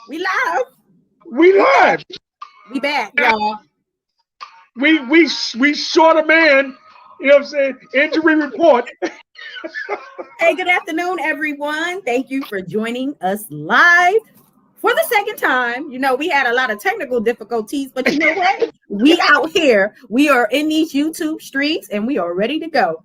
We live. We live. We back, y'all. We short a man. You know what I'm saying? Injury report. Hey, good afternoon, everyone. Thank you for joining us live for the second time. You know, we had a lot of technical difficulties, but you know what? We out here. We are in these YouTube streets, and we are ready to go.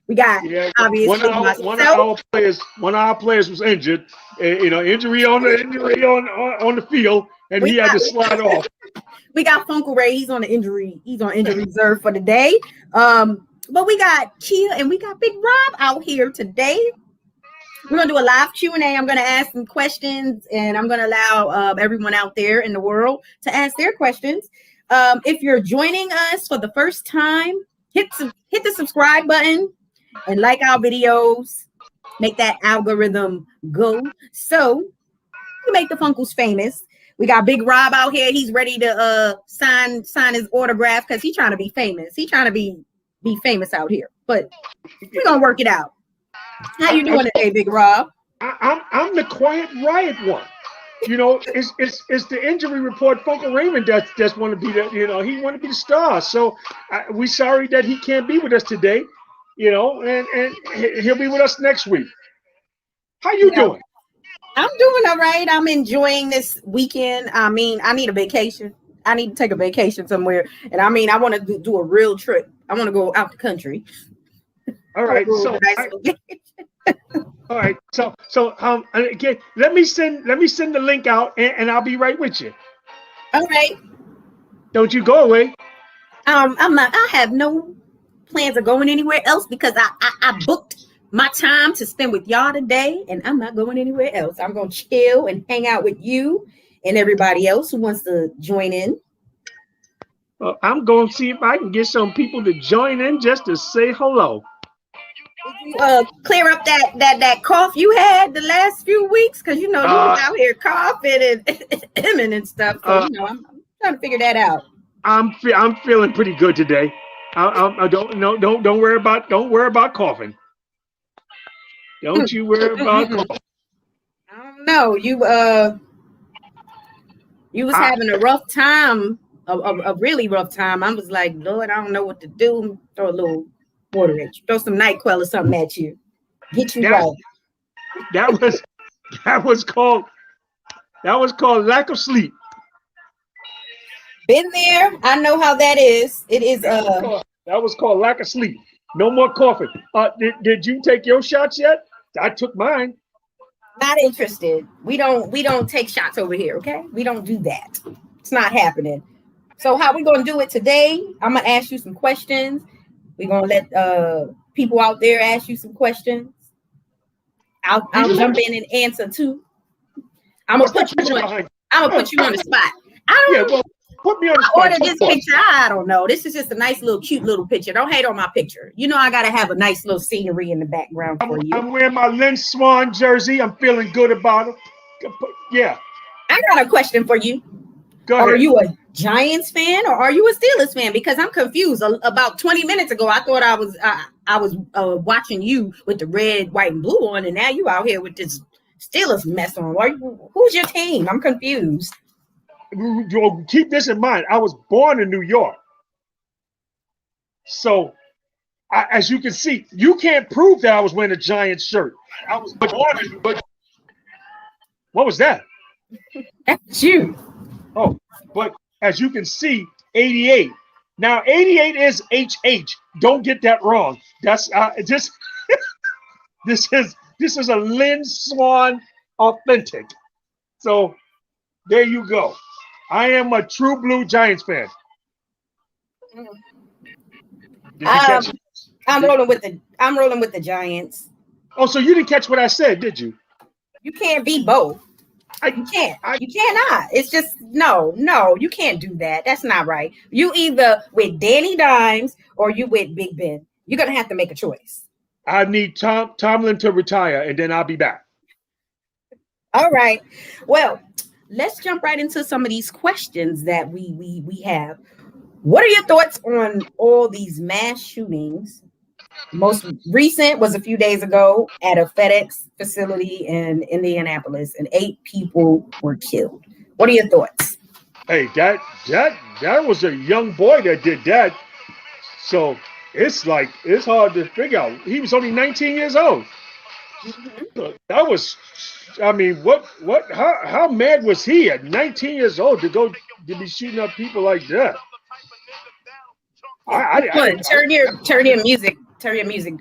We got obviously one of our players was injured. Injury on the field, and he had to slide off. We got Funkle Ray. He's on injury reserve for the day. But we got Kia and we got Big Rob out here today. We're gonna do a live Q&A. I'm gonna ask some questions, and I'm gonna allow everyone out there in the world to ask their questions. If you're joining us for the first time, hit the subscribe button and like our videos. Make that algorithm go so you make the Funkles famous. We got Big Rob out here. He's ready to sign his autograph because he's trying to be famous. He's trying to be famous out here. But we're gonna work it out. How you doing today, Big Rob? I'm the quiet riot one. You know, it's the injury report. Funkle Raymond that's want to be the he want to be the star. So we sorry that he can't be with us today. And he'll be with us next week. How you doing? I'm doing all right. I'm enjoying this weekend. I mean, I need a vacation. I need to take a vacation somewhere. And I mean, I want to do a real trip. I want to go out the country. All right. All right. So again, let me send the link out and I'll be right with you. All right. Don't you go away. I'm not. I have no plans of going anywhere else because I booked my time to spend with y'all today, and I'm not going anywhere else. I'm going to chill and hang out with you and everybody else who wants to join in. Well, I'm going to see if I can get some people to join in just to say hello. Clear up that cough you had the last few weeks, because you was out here coughing and stuff. So I'm trying to figure that out. I'm feeling pretty good today. I don't worry about coughing. Don't you worry about coughing. I don't know. You was having a rough time, a really rough time. I was like, Lord, I don't know what to do. Throw a little water at you. Throw some NyQuil or something at you. Get you right. That was called lack of sleep. Been there. I know how that is. It is that was called lack of sleep. No more coughing. Did you take your shots yet? I took mine. Not interested. We don't take shots over here, okay? We don't do that. It's not happening. So how we gonna do it today? I'm gonna ask you some questions. We're gonna let people out there ask you some questions. I'll jump in and answer too. I'm gonna put you on the spot. Put me on the spot. Order this picture. I don't know. This is just a nice little cute little picture. Don't hate on my picture. I gotta have a nice little scenery in the background for you. I'm wearing my Lynn Swan jersey. I'm feeling good about it. Yeah. I got a question for you. Go ahead. Are you a Giants fan or are you a Steelers fan? Because I'm confused. About 20 minutes ago, I thought I was watching you with the red, white, and blue on, and now you out here with this Steelers mess on. Who's your team? I'm confused. Keep this in mind. I was born in New York. So, as you can see, you can't prove that I was wearing a Giants shirt. I was born in New York. What was that? That's you. Oh, but as you can see, 88. Now, 88 is HH. Don't get that wrong. That's this is a Lynn Swan authentic. So, there you go. I am a true blue Giants fan. I'm rolling with the Giants. Oh, so you didn't catch what I said, did you? You can't be both. You can't. You cannot. It's just no. You can't do that. That's not right. You either with Danny Dimes or you with Big Ben. You're gonna have to make a choice. I need Tomlin to retire, and then I'll be back. All right. Well, let's jump right into some of these questions that we have. What are your thoughts on all these mass shootings Most recent was a few days ago at a FedEx facility in Indianapolis, and 8 people were killed. What are your thoughts? Hey, that was a young boy that did that. So it's hard to figure out. He was only 19 years old. That was, I mean, how mad was he at 19 years old to be shooting up people like that? Turn your music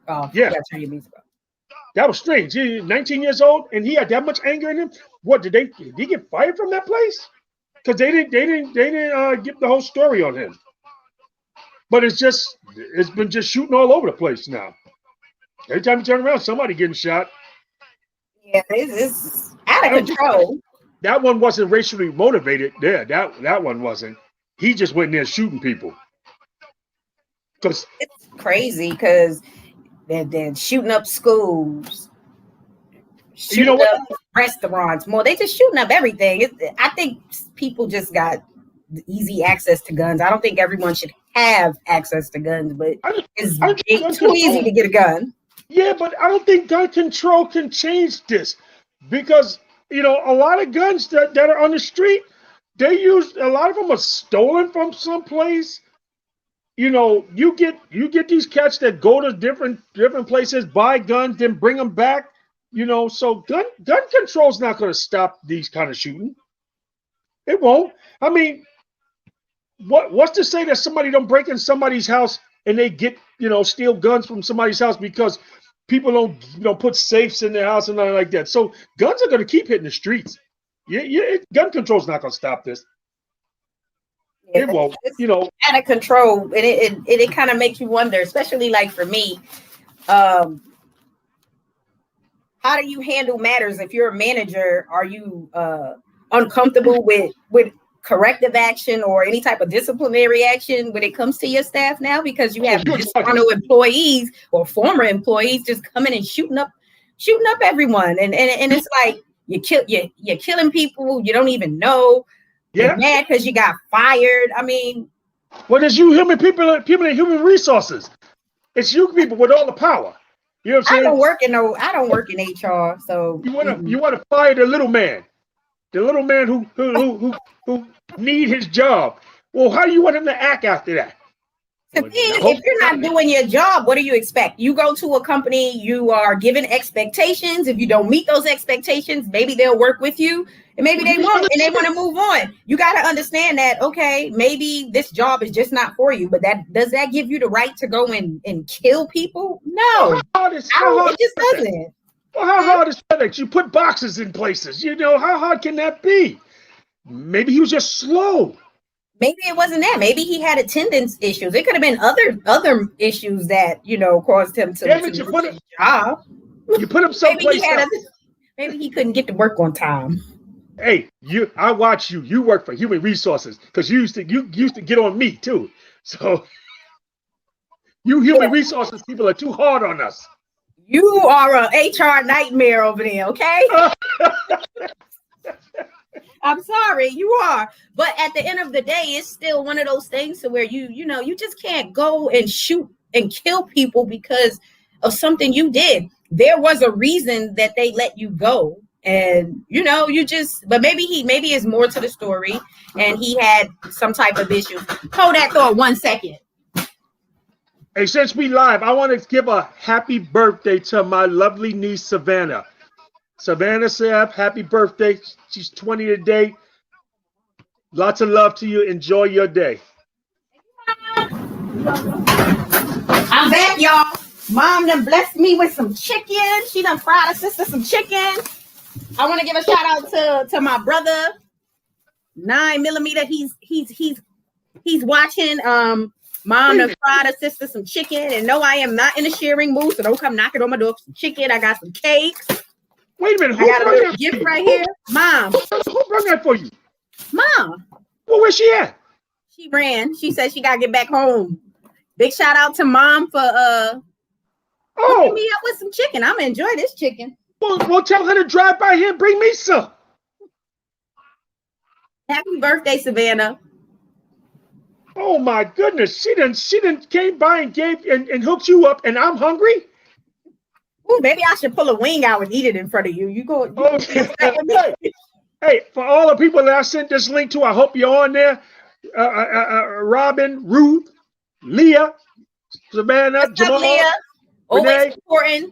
off. Yeah. Turn your music off. That was strange. He 19 years old and he had that much anger in him. What did he get fired from that place? Because they didn't give the whole story on him. But it's been just shooting all over the place now. Every time you turn around, somebody getting shot. Yeah, it's out of control. That one wasn't racially motivated. Yeah, that one wasn't. He just went in there shooting people. It's crazy because they're shooting up schools, shooting up restaurants. More, they just shooting up everything. I think people just got easy access to guns. I don't think everyone should have access to guns, but it's too easy to get a gun. Yeah, but I don't think gun control can change this because a lot of guns that are on the street, a lot of them are stolen from someplace. You get these cats that go to different places, buy guns, then bring them back. So gun control's not going to stop these kind of shooting. It won't. I mean, what's to say that somebody don't break in somebody's house and they get steal guns from somebody's house because people don't put safes in their house and nothing like that. So guns are going to keep hitting the streets. Gun control's not going to stop this. Yeah, it won't. Out of control, and it kind of makes you wonder, especially like for me, how do you handle matters if you're a manager? Are you uncomfortable with corrective action or any type of disciplinary action when it comes to your staff now, because you have disgruntled employees or former employees just coming and shooting up everyone, and it's like you're killing people you don't even know. Yeah, you're mad because you got fired. I mean, well, there's you human people in human resources. It's you people with all the power. You know what I'm saying? I don't work in HR, so you want to fire the little man who need his job. Well, how do you want him to act after that? If you're not doing your job, what do you expect? You go to a company, you are given expectations. If you don't meet those expectations, maybe they'll work with you, and maybe they won't, and they want to move on. You got to understand that, okay, maybe this job is just not for you, but does that give you the right to go and kill people? No, it just doesn't. Well, how hard is FedEx? You put boxes in places. How hard can that be? Maybe he was just slow. Maybe it wasn't that. Maybe he had attendance issues. It could have been other issues that caused him to lose his job. You put him someplace else. Maybe he couldn't get to work on time. Hey, I watch you. You work for human resources because you used to get on me too. So you human resources people are too hard on us. You are an HR nightmare over there, okay? I'm sorry, you are. But at the end of the day, it's still one of those things to where you just can't go and shoot and kill people because of something you did. There was a reason that they let you go. And but maybe it's more to the story and he had some type of issue. Hold that thought 1 second. Hey, since we live, I want to give a happy birthday to my lovely niece, Savannah. Savannah Saab, happy birthday. She's 20 today. Lots of love to you. Enjoy your day. I'm back, y'all. Mom done blessed me with some chicken. She done fried her sister some chicken. I want to give a shout out to my brother, 9mm. He's watching. Mom done fried her sister some chicken, and no, I am not in a sharing mood, so don't come knocking on my door for some chicken. I got some cakes. Wait a minute. I got a little gift right here. Mom. Who brought that for you? Mom. Well, where's she at? She ran. She said she got to get back home. Big shout out to Mom for hooking me up with some chicken. I'm going to enjoy this chicken. Well, tell her to drive by here and bring me some. Happy birthday, Savannah. Oh my goodness, she didn't came by and gave and hooked you up, and I'm hungry. Oh, maybe I should pull a wing out and eat it in front of you. You go. Hey, for all the people that I sent this link to, I hope you're on there. Robin, Ruth, Leah, Savannah, What's Jamal, up, Leah? Always supporting.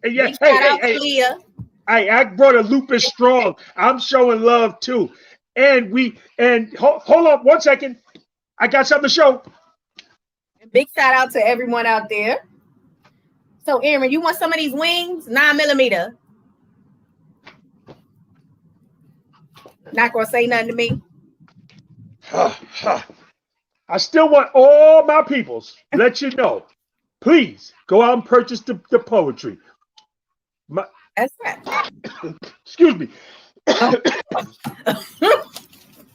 Yeah, Shout out to Leah. I brought a lupus strong. I'm showing love too. And hold on 1 second. I got something to show. Big shout out to everyone out there. So, Aaron, you want some of these wings? 9mm. Not gonna say nothing to me. I still want all my peoples. Let you know. Please go out and purchase the poetry. That's right. Excuse me.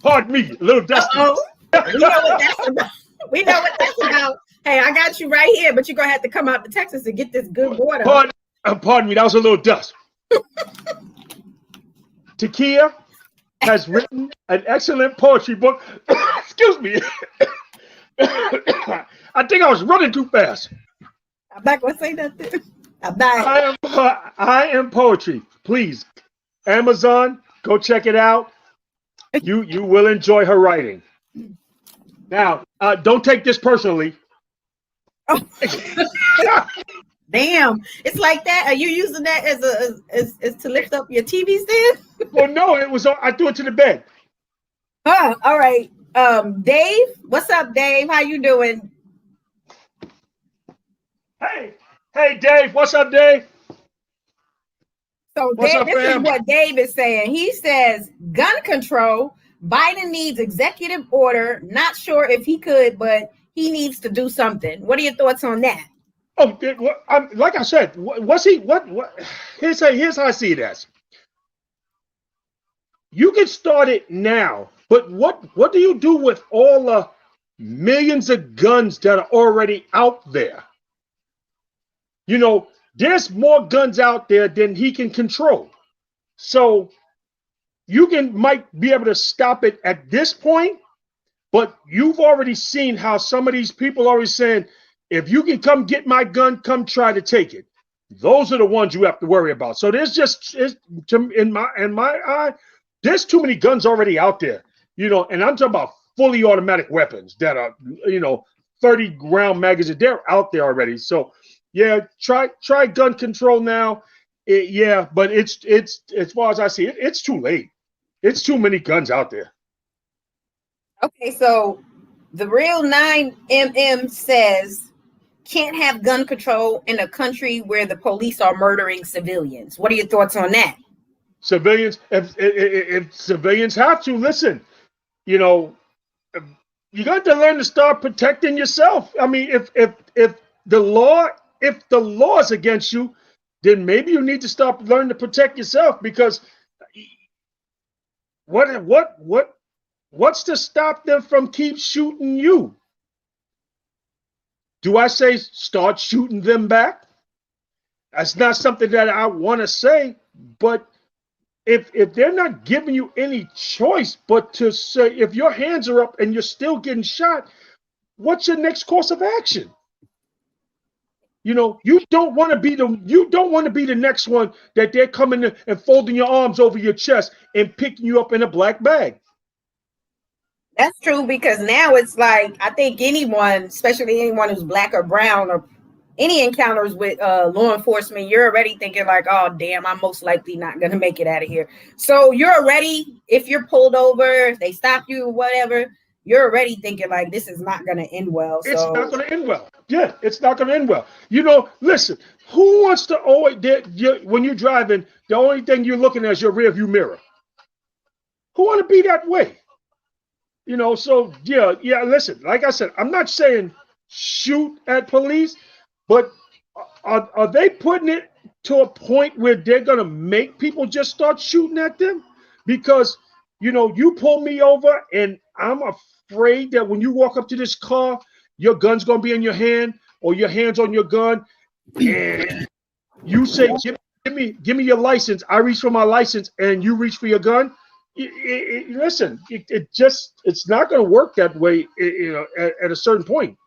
Pardon me, a little dusty. We know what that's about. We know what that's about. Hey, I got you right here, but you're gonna have to come out to Texas to get this good water. Pardon me, that was a little dust. Takia has written an excellent poetry book. Excuse me. I think I was running too fast. I'm not gonna say nothing. I am poetry. Please, Amazon, go check it out. You will enjoy her writing. Now, don't take this personally. Oh. Damn, it's like that. Are you using that as to lift up your TV stand? Well, no, I threw it to the bed. All right. Dave, what's up, Dave? How you doing? Hey, Dave. What's up, Dave? So, Dave, this is what Dave is saying. He says, gun control. Biden needs executive order. Not sure if he could, but he needs to do something. What are your thoughts on that? Oh, like I said, what's he? What? Here's how I see it as. You get started now, but what do you do with all the millions of guns that are already out there? You know, there's more guns out there than he can control. So you might be able to stop it at this point, but you've already seen how some of these people are always saying, if you can come get my gun, come try to take it. Those are the ones you have to worry about. So there's in my eye, there's too many guns already out there, you know, and I'm talking about fully automatic weapons that are, 30 round magazines. They're out there already. So yeah, try gun control now. But it's as far as I see it, it's too late. It's too many guns out there. Okay, so the real 9mm says can't have gun control in a country where the police are murdering civilians. What are your thoughts on that? Civilians, if civilians have to listen, you got to learn to start protecting yourself. I mean, if the law is against you, then maybe you need to start learning to protect yourself, because what's to stop them from keep shooting you? Do I say start shooting them back? That's not something that I want to say, but if they're not giving you any choice but to say, if your hands are up and you're still getting shot, what's your next course of action? You don't want to be the next one that they're coming and folding your arms over your chest and picking you up in a black bag. That's true, because now it's like, I think anyone, especially anyone who's black or brown, or any encounters with law enforcement, you're already thinking like, oh, damn, I'm most likely not going to make it out of here. So you're already, if you're pulled over, if they stop you or whatever, you're already thinking like, this is not going to end well. It's not going to end well. Yeah, it's not going to end well. Listen, who wants to always, when you're driving, the only thing you're looking at is your rearview mirror? Who want to be that way? So yeah, listen, like I said, I'm not saying shoot at police, but are they putting it to a point where they're going to make people just start shooting at them? Because, you pull me over and I'm afraid that when you walk up to this car, your gun's going to be in your hand or your hand's on your gun. And you say, give me your license. I reach for my license and you reach for your gun. listen, it's not going to work that way. At a certain point,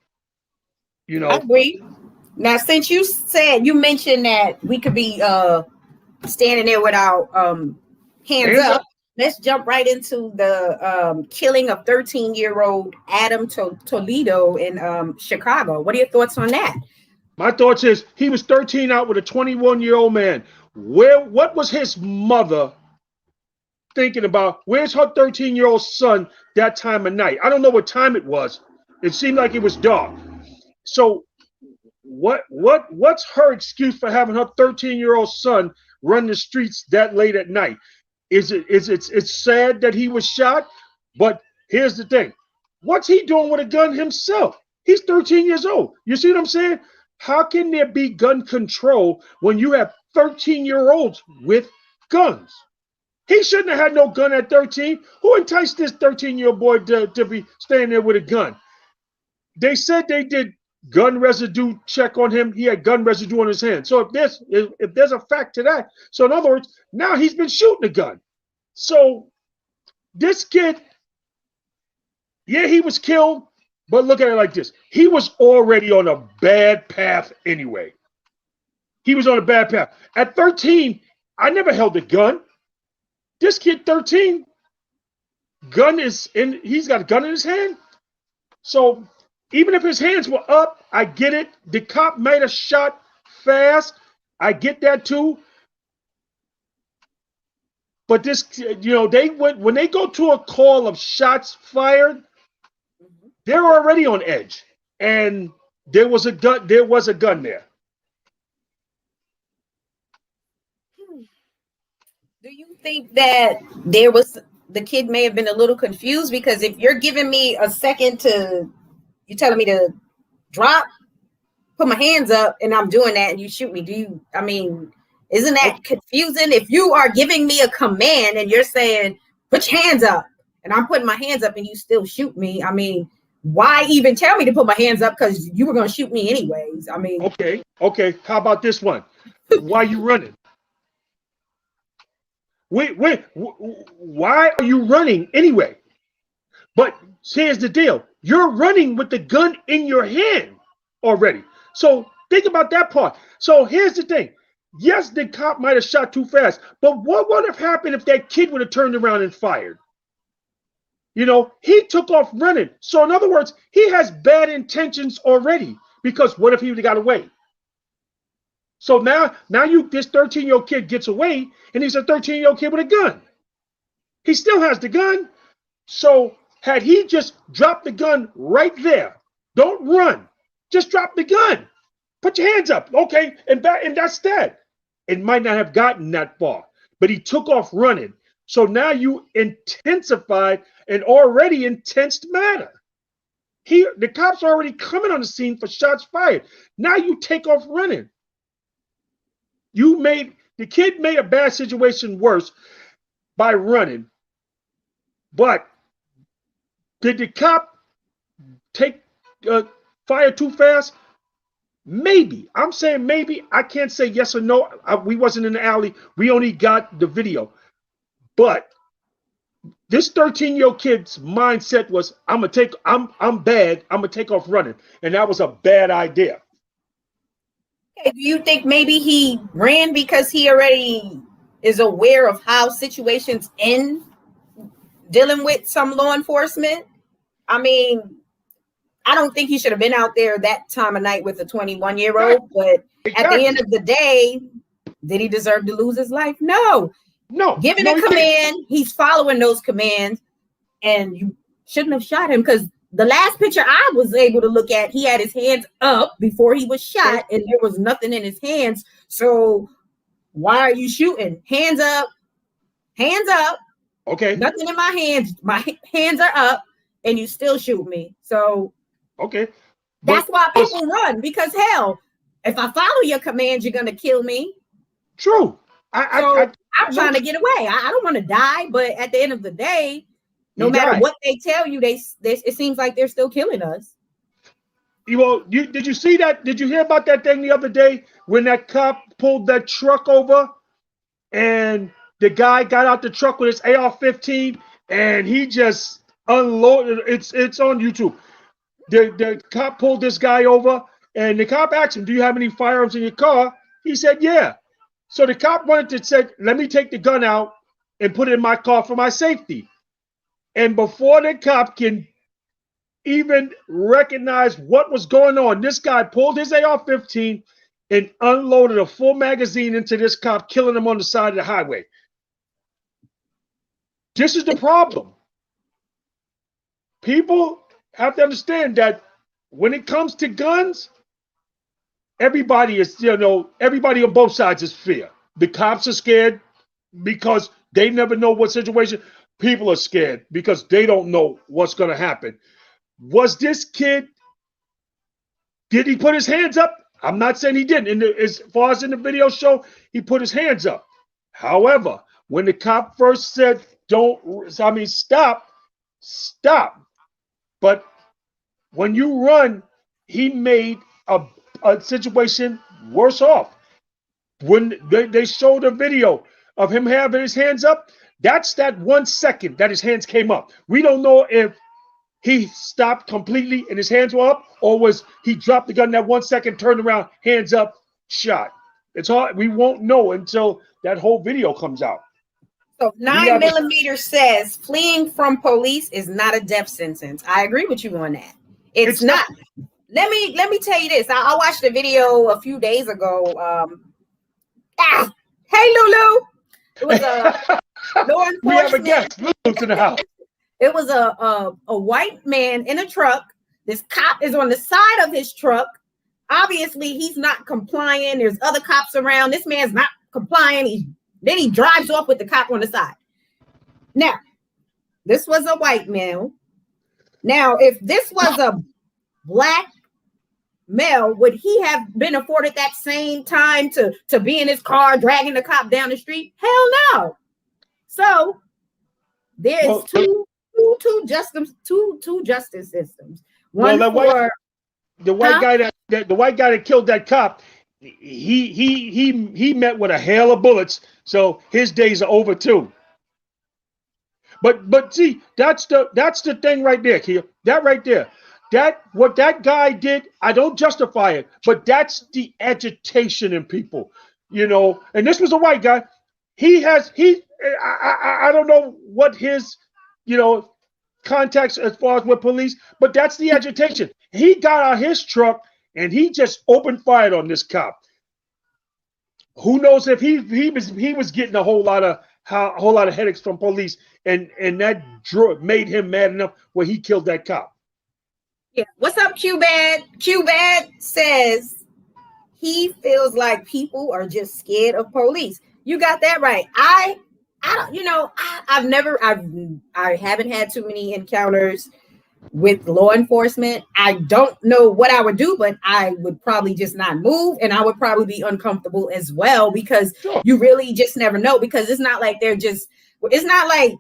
I agree. Now, since you mentioned that we could be standing there with our hands up, let's jump right into the killing of 13-year-old Adam Toledo in Chicago. What are your thoughts on that? My thoughts is he was 13 out with a 21-year-old man. What was his mother thinking about? Where's her 13-year-old son that time of night? I don't know what time it was. It seemed like it was dark. So what's her excuse for having her 13-year-old son run the streets that late at night? It's sad that he was shot, but here's the thing. What's he doing with a gun himself? He's 13 years old. You see what I'm saying? How can there be gun control when you have 13-year-olds with guns? He shouldn't have had no gun at 13. Who enticed this 13-year-old boy to be standing there with a gun? They said they did gun residue check on him. He had gun residue on his hand. So if there's a fact to that, so in other words, now he's been shooting a gun. So this kid, yeah, he was killed, but look at it like this. He was already on a bad path anyway. He was on a bad path. At 13, I never held a gun. This kid, 13, he's got a gun in his hand. So even if his hands were up, I get it. The cop might have shot fast. I get that too. But this, when they go to a call of shots fired, they're already on edge. And there was a gun there. Do you think that the kid may have been a little confused? Because if you're giving me a second you're telling me to drop, put my hands up, and I'm doing that, and you shoot me. Isn't that confusing? If you are giving me a command and you're saying, put your hands up, and I'm putting my hands up and you still shoot me, why even tell me to put my hands up? Because you were going to shoot me anyways. Okay. How about this one? Why are you running? Wait, why are you running anyway? But here's the deal. You're running with the gun in your hand already. So think about that part. So here's the thing. Yes, the cop might have shot too fast, but what would have happened if that kid would have turned around and fired? He took off running. So in other words, he has bad intentions already, because what if he would have got away? So now this 13-year-old kid gets away, and he's a 13-year-old kid with a gun. He still has the gun. So had he just dropped the gun right there, don't run, just drop the gun, put your hands up, okay, and that's that. It might not have gotten that far, but he took off running. So now you intensified an already intense matter. The cops are already coming on the scene for shots fired. Now you take off running. The kid made a bad situation worse by running. But did the cop fire too fast? Maybe. I'm saying maybe. I can't say yes or no. We wasn't in the alley. We only got the video. But this 13-year-old kid's mindset was, I'm bad. I'm gonna take off running, and that was a bad idea. Do you think maybe he ran because he already is aware of how situations end dealing with some law enforcement? I don't think he should have been out there that time of night with a 21-year-old, but exactly. At the end of the day, did he deserve to lose his life? No. Given a command, he's following those commands, and you shouldn't have shot him, because the last picture I was able to look at, he had his hands up before he was shot, and there was nothing in his hands. So why are you shooting? Hands up. Okay. Nothing in my hands. My hands are up, and you still shoot me. So okay. That's why people run, because hell, if I follow your commands, you're gonna kill me. True. I'm trying to get away. I don't want to die, but at the end of the day, no matter what they tell you, it seems like they're still killing us. Did you see that? Did you hear about that thing the other day when that cop pulled that truck over and the guy got out the truck with his AR-15 and he just unloaded. It's on YouTube. The cop pulled this guy over, and the cop asked him, "Do you have any firearms in your car?" He said, "Yeah." So the cop wanted to say, "Let me take the gun out and put it in my car for my safety." And before the cop can even recognize what was going on, this guy pulled his AR-15 and unloaded a full magazine into this cop, killing him on the side of the highway. This is the problem. People have to understand that when it comes to guns, everybody is, everybody on both sides is fear. The cops are scared because they never know what situation. People are scared because they don't know what's going to happen. Was this kid, did he put his hands up? I'm not saying he didn't. As far as in the video show, he put his hands up. However, when the cop first said, stop. But when you run, he made a situation worse off. When they showed a video of him having his hands up, that's that 1 second that his hands came up. We don't know if he stopped completely and his hands were up, or was he dropped the gun that 1 second, turned around, hands up, shot. It's hard. We won't know until that whole video comes out. So 9mm says fleeing from police is not a death sentence. I agree with you on that. It's not. Let me tell you this. I watched a video a few days ago. Hey Lulu. It was a law enforcement. We have a guest. Lulu's in the house. It was a white man in a truck. This cop is on the side of his truck. Obviously, he's not complying. There's other cops around. This man's not complying. Then he drives off with the cop on the side. Now, this was a white male. Now, if this was a black male, would he have been afforded that same time to be in his car dragging the cop down the street? Hell no. So there's two justice systems. One the white guy that killed that cop, he met with a hail of bullets, so his days are over too. But see, that's the thing right there, Kia. That right there. What that guy did, I don't justify it, but that's the agitation in people, and this was a white guy. I don't know what his, contacts as far as with police, but that's the agitation. He got out his truck and he just opened fire on this cop. Who knows if he was getting a whole lot of headaches from police, and that made him mad enough where he killed that cop. Yeah. What's up, Q-Bad? Q-Bad says he feels like people are just scared of police. You got that right. I don't, I haven't had too many encounters with law enforcement. I don't know what I would do, but I would probably just not move, and I would probably be uncomfortable as well, because you really just never know, because it's not like it's not like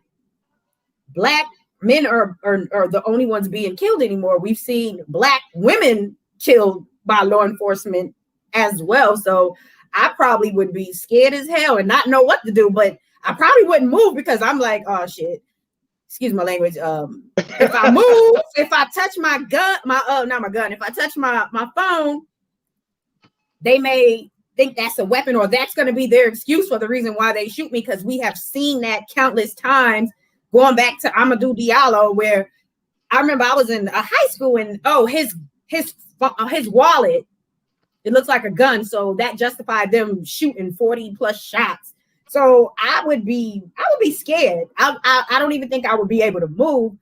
black men are the only ones being killed anymore. We've seen black women killed by law enforcement as well. So I probably would be scared as hell and not know what to do, but I probably wouldn't move, because I'm like, oh shit, excuse my language. If I move, if I touch my gun, if I touch my phone, they may think that's a weapon, or that's going to be their excuse for the reason why they shoot me, because we have seen that countless times, going back to Amadou Diallo, where I remember I was in a high school and his wallet, it looks like a gun, so that justified them shooting 40 plus shots. So I would be scared. I don't even think I would be able to move,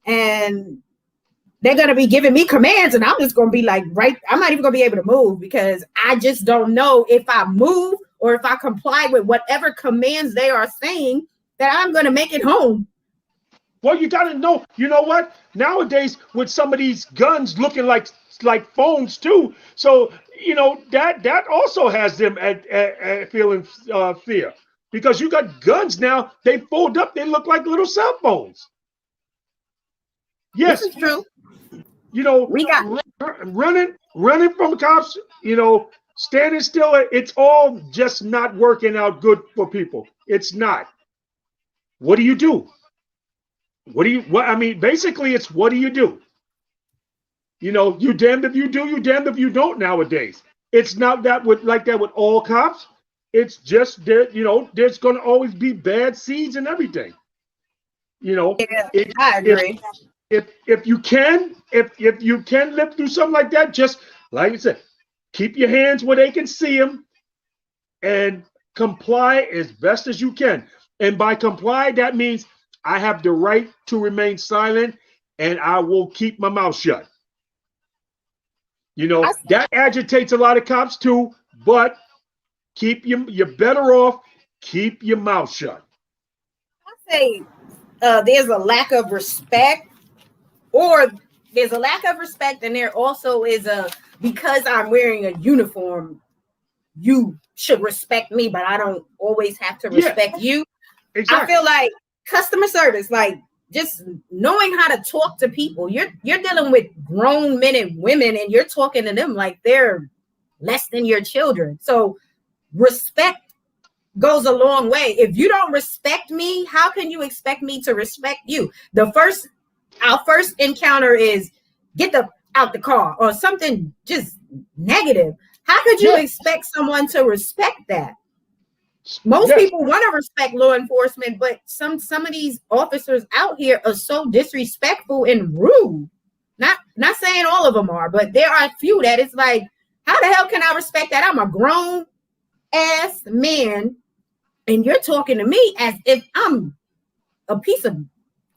and they're going to be giving me commands, and I'm just going to be like, I'm not even going to be able to move, because I just don't know if I move or if I comply with whatever commands they are saying, that I'm going to make it home. Well, you got to know, you know what? Nowadays, with some of these guns looking like phones too, so that also has them at feeling fear. Because you got guns now, they fold up, they look like little cell phones. Yes, this is true. We got running from cops. Standing still, it's all just not working out good for people. It's not. What do you do? I mean, basically, it's what do you do? You know, you damned if you do, you damned if you don't nowadays. It's not like that with all cops. It's just that, you know, there's going to always be bad seeds and everything. You know, Yeah, I agree. If you can live through something like that, just like I said, keep your hands where they can see them and comply as best as you can. And by comply, that means I have the right to remain silent and I will keep my mouth shut. You know, that agitates a lot of cops too, but you're better off, keep your mouth shut. I say there's a lack of respect, or there's a lack of respect, and there also is because I'm wearing a uniform, you should respect me, but I don't always have to respect you. Exactly. I feel like customer service, like just knowing how to talk to people. You're dealing with grown men and women, and you're talking to them like they're less than your children. So respect goes a long way. If you don't respect me, how can you expect me to respect you? Our first encounter is get out the car or something just negative. How could you expect someone to respect that? Most people want to respect law enforcement, but some of these officers out here are so disrespectful and rude. Not saying all of them are, but there are a few that it's like, how the hell can I respect that? I'm a grown ass man, and you're talking to me as if I'm a piece of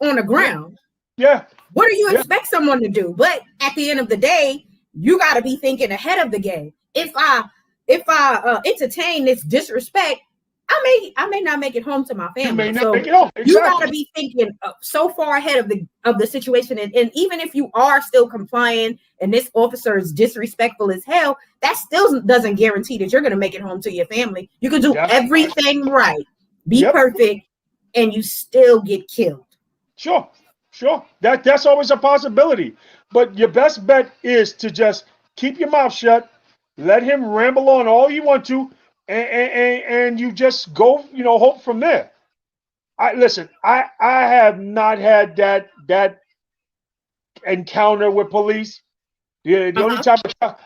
on the ground. Yeah. What do you expect someone to do? But at the end of the day, you got to be thinking ahead of the game. If I entertain this disrespect, I may not make it home to my family. So exactly. You got to be thinking so far ahead of the situation. And even if you are still complying and this officer is disrespectful as hell, that still doesn't guarantee that you're going to make it home to your family. You can do everything right, be perfect, and you still get killed. Sure. That's always a possibility. But your best bet is to just keep your mouth shut, let him ramble on all you want to, and you just go, you know, hope from there. I have not had that encounter with police. The only time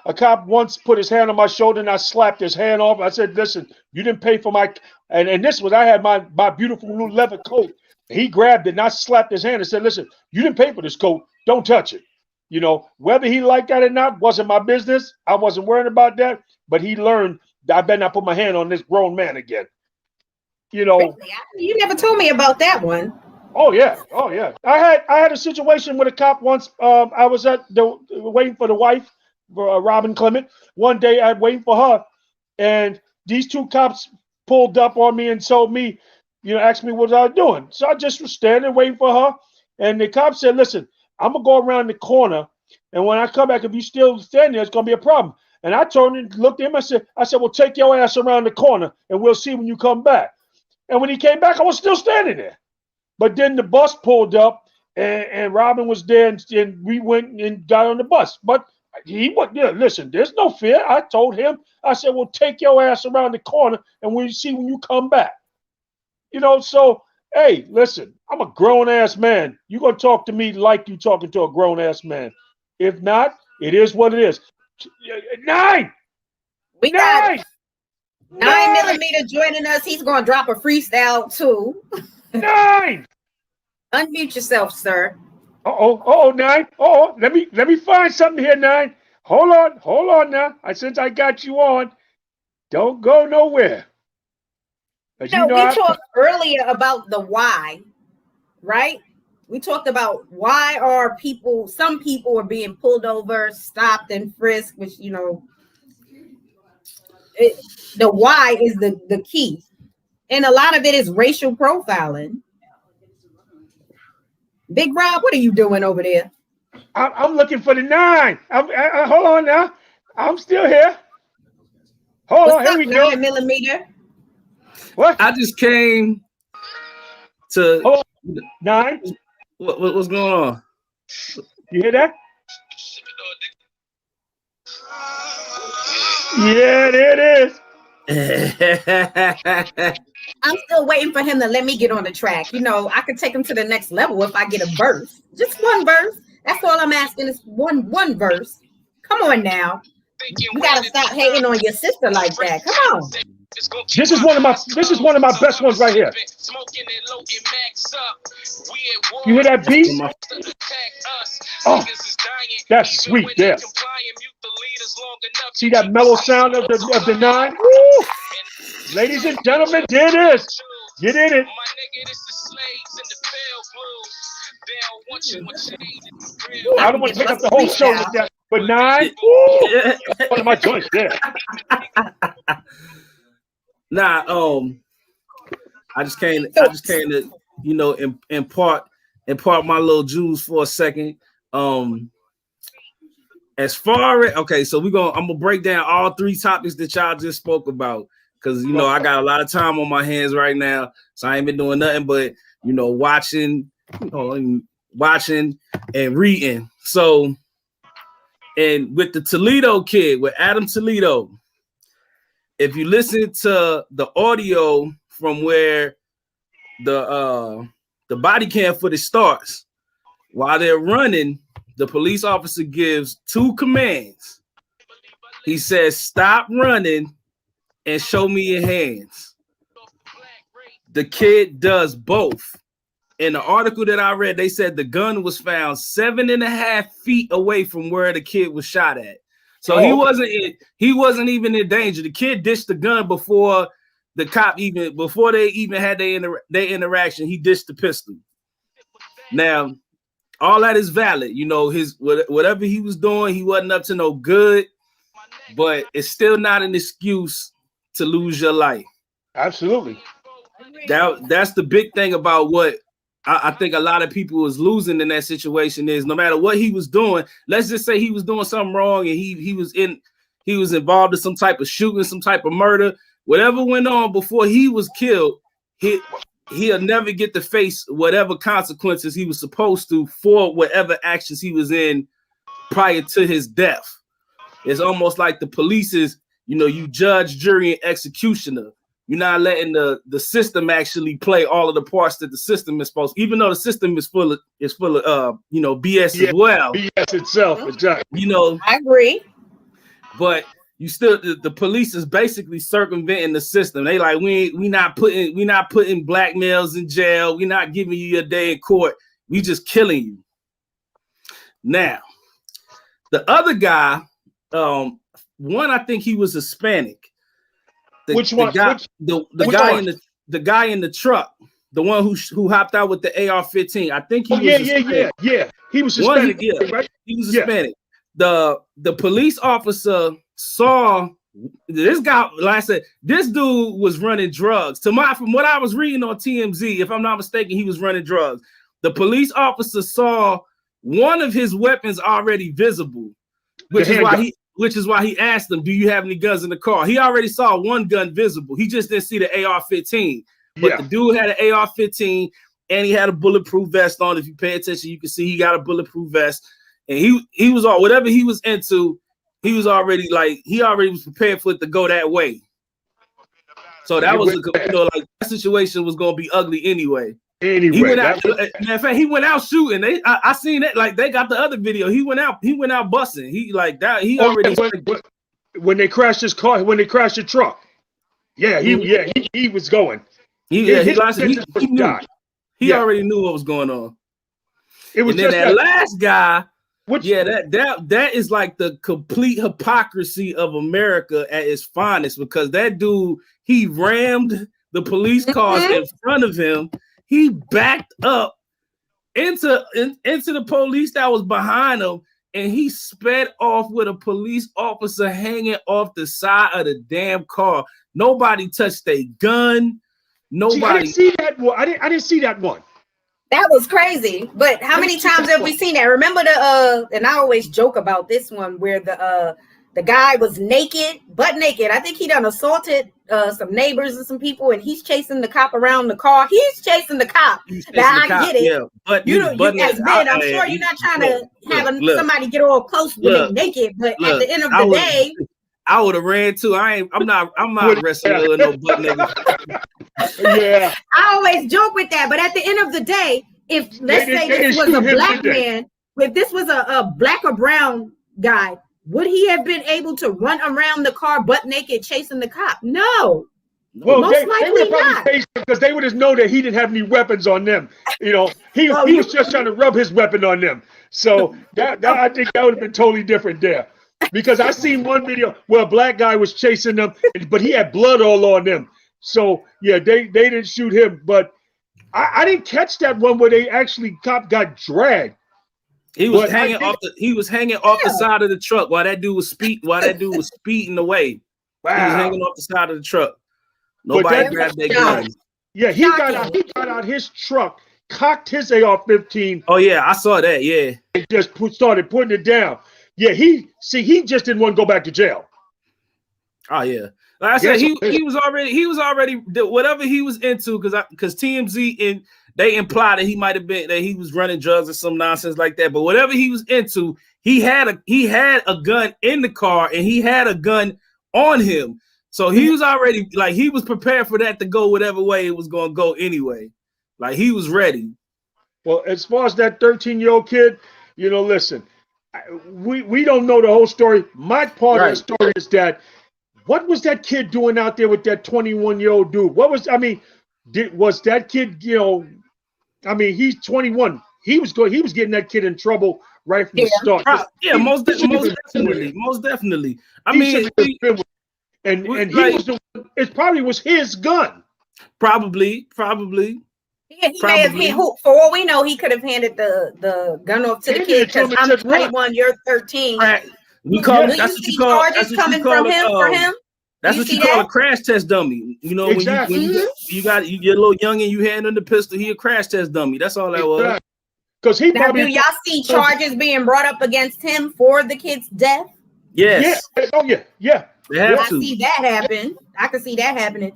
a cop once put his hand on my shoulder and I slapped his hand off. I said, listen, you didn't pay for my, and this was, I had my beautiful new leather coat. He grabbed it and I slapped his hand and said, listen, you didn't pay for this coat. Don't touch it. You know, whether he liked that or not wasn't my business. I wasn't worried about that, but he learned that I better not put my hand on this grown man again. You know, really? You never told me about that one. Oh yeah. I had a situation with a cop once. I was waiting for the wife, Robin Clement. One day I was waiting for her, and these two cops pulled up on me and told me, you know, asked me what I was doing. So I just was standing waiting for her, and the cop said, "Listen, I'm gonna go around the corner, and when I come back, if you still standing there, it's gonna be a problem." And I turned and looked at him. I said, "Well, take your ass around the corner, and we'll see when you come back." And when he came back, I was still standing there. But then the bus pulled up, and Robin was there, and we went and got on the bus. But he was, listen, there's no fear. I told him, I said, well, take your ass around the corner, and we'll see when you come back. You know, so, hey, listen, I'm a grown-ass man. You're going to talk to me like you talking to a grown-ass man. If not, it is what it is. 9! We got 9mm joining us. He's going to drop a freestyle, too. 9! Unmute yourself, sir. 9. Let me find something here, 9. Hold on now. Since I got you on, don't go nowhere. We talked earlier about the why, right? We talked about why some people are being pulled over, stopped, and frisked, which, you know, the why is the key. And a lot of it is racial profiling. Big Rob, what are you doing over there? I'm looking for the 9. Hold on now. I'm still here. Hold on. Here we go. 9mm. What? I just came to 9. What's going on? You hear that? Yeah, there it is. I'm still waiting for him to let me get on the track. You know, I could take him to the next level if I get a verse. Just one verse. That's all I'm asking is one verse. Come on now. You gotta stop hating on your sister like that. Come on. This is one of my best ones right here. You hear that beat? Oh, that's sweet there. See that mellow sound of the 9? Woo! Ladies and gentlemen, there it is. Get in it. I don't want to take up the whole show with that, but 9, woo, one of my joints there. Nah, I just came to, you know, impart my little juice for a second. As far as so I'm gonna break down all 3 topics that y'all just spoke about, because you know I got a lot of time on my hands right now, so I ain't been doing nothing but, you know, watching and reading. So, and with the Toledo kid, with Adam Toledo, if you listen to the audio from where the body cam footage starts, while they're running, the police officer gives 2 commands. He says, "Stop running and show me your hands." The kid does both. In the article that I read, they said the gun was found 7.5 feet away from where the kid was shot at. So he wasn't even in danger. The kid dished the gun before the cop before they even had their interaction. He dished the pistol. Now, all that is valid. You know, his whatever he was doing, he wasn't up to no good, but it's still not an excuse to lose your life. Absolutely. That's the big thing about what I think a lot of people was losing in that situation is no matter what he was doing, let's just say he was doing something wrong and he was involved in some type of shooting, some type of murder, whatever went on before he was killed, he'll never get to face whatever consequences he was supposed to for whatever actions he was in prior to his death. It's almost like the police is, you know, you judge, jury, and executioner. You're not letting the system actually play all of the parts that the system is supposed to, even though the system is full of you know, BS as well. BS itself, exactly. You know, I agree. But you still the police is basically circumventing the system. They like we not putting blackmails in jail. We're not giving you your day in court. We just killing you. Now, the other guy, one I think he was Hispanic. Which one? The guy in the truck, the one who hopped out with the AR-15. I think he was Hispanic. Yeah. He was Hispanic. Right? He was Hispanic. The police officer saw this guy. Like I said, this dude was running drugs. From what I was reading on TMZ, if I'm not mistaken, he was running drugs. The police officer saw one of his weapons already visible, which is why he asked them, "Do you have any guns in the car?" He already saw one gun visible. He just didn't see the AR-15. But the dude had an AR-15 and he had a bulletproof vest on. If you pay attention, you can see he got a bulletproof vest. And he was all whatever he was into, he already was prepared for it to go that way. So that was that situation was gonna be ugly anyway. He went out. In fact, he went out shooting. I seen that. Like they got the other video. He went out busting. He like that. He already when they crashed his car. When they crashed the truck. Yeah, he was going. He already knew what was going on. It was and then just that last guy. That is like the complete hypocrisy of America at its finest, because that dude, he rammed the police cars in front of him. He backed up into the police that was behind him, and he sped off with a police officer hanging off the side of the damn car. Nobody touched a gun. Nobody. I didn't see that one. I didn't see that one. That was crazy. But how many times have we seen that? Remember and I always joke about this one where the guy was butt naked. I think he done assaulted some neighbors and some people, and he's chasing the cop around the car. He's chasing the cop. Now I get it. Yeah. But you as men, I'm sure you're not trying to have somebody get all close with it naked. But at the end of the day, I would have ran too. I'm not wrestling with no butt nigga. Yeah. I always joke with that, but at the end of the day, if let's say this was a black man, if this was a black or brown guy, would he have been able to run around the car butt naked chasing the cop? No. Well, most likely not. Because they would just know that he didn't have any weapons on them. You know, he was just trying to rub his weapon on them. So that I think that would have been totally different there. Because I seen one video where a black guy was chasing them, but he had blood all on them. So yeah, they didn't shoot him. But I didn't catch that one where they actually cop got dragged. He was hanging off the side of the truck while that dude was speeding away. Wow. He was hanging off the side of the truck. Nobody grabbed their guns. Yeah, he got out his truck, cocked his AR-15. Oh yeah, I saw that. Yeah, and just started putting it down. Yeah, he just didn't want to go back to jail. Oh yeah, like I said, he was already whatever he was into because TMZ and they implied that he might have been that he was running drugs or some nonsense like that. But whatever he was into, he had a gun in the car and he had a gun on him. So he was already like he was prepared for that to go whatever way it was going to go anyway. Like he was ready. Well, as far as that 13-year-old kid, you know, listen, we don't know the whole story. My part of the story is that what was that kid doing out there with that 21-year-old dude? Was that kid, you know, I mean, he's 21. He was getting that kid in trouble right from the start. Most definitely. I mean, and he was it probably was his gun. Probably. Yeah, he may have for all we know, he could have handed the gun off to the kid because I'm 21, you're 13. We call it. That's what you call. Charges coming from him for him. That's what you call a crash test dummy. You know, exactly. when you get a little young and you hand him the pistol, he a crash test dummy. That's all that was. Because he now, do y'all see charges being brought up against him for the kid's death? Yes. Yeah. Oh yeah. I see that happen. I can see that happening.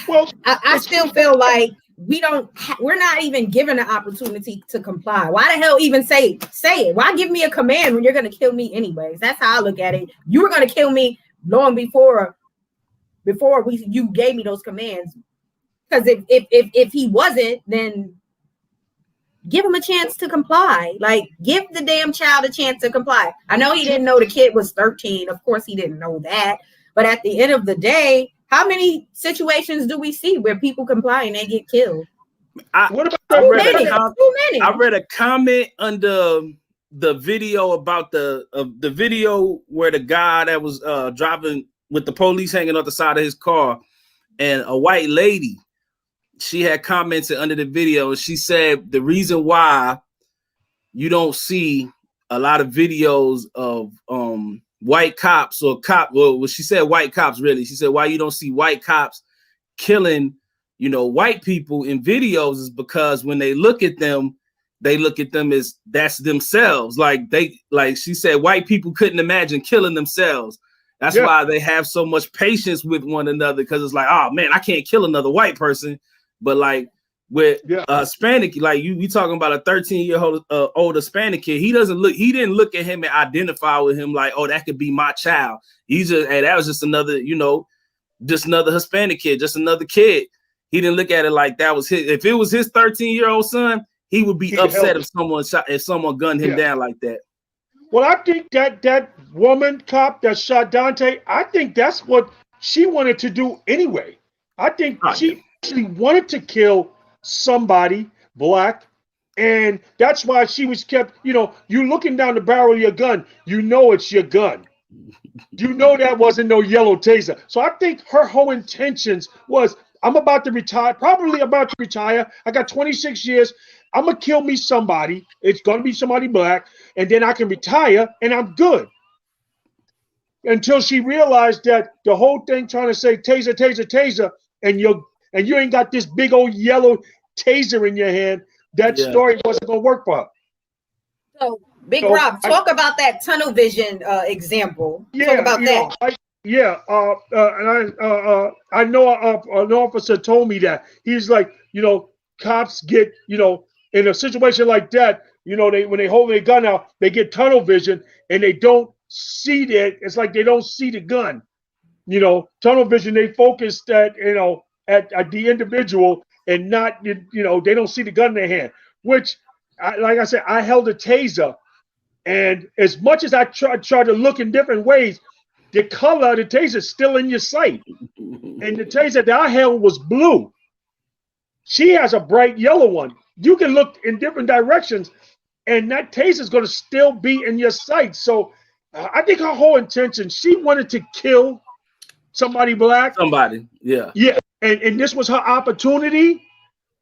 Well, I still feel like we're not even given an opportunity to comply. Why the hell even say it? Why give me a command when you're going to kill me anyways? That's how I look at it. You were going to kill me long before you gave me those commands. Because if he wasn't, then give him a chance to comply. Like, give the damn child a chance to comply. I know he didn't know the kid was 13. Of course, he didn't know that. But at the end of the day, how many situations do we see where people comply and they get killed? I read a comment under the video about the video where the guy that was driving with the police hanging off the side of his car, and a white lady, she had commented under the video, and she said the reason why you don't see a lot of videos of white cops or she said white cops, really. She said why you don't see white cops killing, you know, white people in videos is because when they look at them as that's themselves. Like she said, white people couldn't imagine killing themselves. That's why they have so much patience with one another, because it's like, oh man, I can't kill another white person. But like with Hispanic, like you talking about a 13-year-old old Hispanic kid, he didn't look at him and identify with him like, oh, that could be my child. He's just, hey, that was just another, you know, just another Hispanic kid, just another kid. He didn't look at it like that was his. If it was his 13-year-old son, he would be upset if someone gunned him down like that. Well, I think that woman cop that shot Dante, I think that's what she wanted to do anyway. I think she actually wanted to kill somebody black, and that's why she was kept, you know, you looking down the barrel of your gun, you know it's your gun. You know that wasn't no yellow taser. So I think her whole intentions was, I'm about to retire, probably about to retire. I got 26 years. I'm going to kill me somebody. It's going to be somebody black, and then I can retire, and I'm good. Until she realized that the whole thing trying to say taser, taser, taser, and you ain't got this big old yellow taser in your hand, that story wasn't going to work for her. So, Rob, talk about that tunnel vision example. Talk about that. I know an officer told me that. He's like, you know, cops get, you know, in a situation like that, you know, when they hold their gun out, they get tunnel vision and they don't see that. It's like they don't see the gun. You know, tunnel vision. They focused at at the individual and not they don't see the gun in their hand. Which, like I said, I held a taser, and as much as I tried to look in different ways, the color of the taser is still in your sight. And the taser that I held was blue. She has a bright yellow one. You can look in different directions, and that taser is going to still be in your sight. So I think her whole intention, she wanted to kill somebody black. Somebody, yeah. Yeah, and this was her opportunity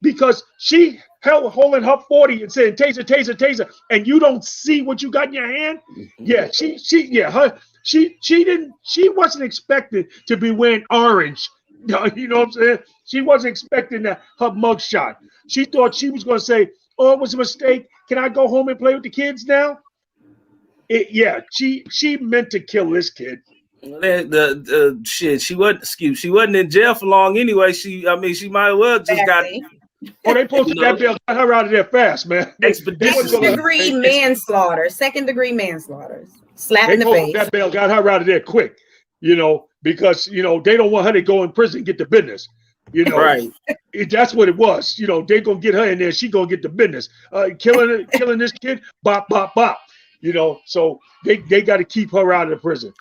because she holding her 40 and saying taser, taser, taser, and you don't see what you got in your hand. Yeah, she wasn't expected to be wearing orange. You know what I'm saying? She wasn't expecting her mugshot. She thought she was going to say, "Oh, it was a mistake. Can I go home and play with the kids now?" She meant to kill this kid. Shit, she wasn't in jail for long anyway. She might as well just got. Oh, they posted that bill, got her out of there fast, man. Second-degree manslaughter. Slap in the face. That bill got her out of there quick, because they don't want her to go in prison and get the business. Right. That's what it was. They gonna get her in there. She gonna get the business. Killing this kid. Bop, bop, bop. So they got to keep her out of the prison.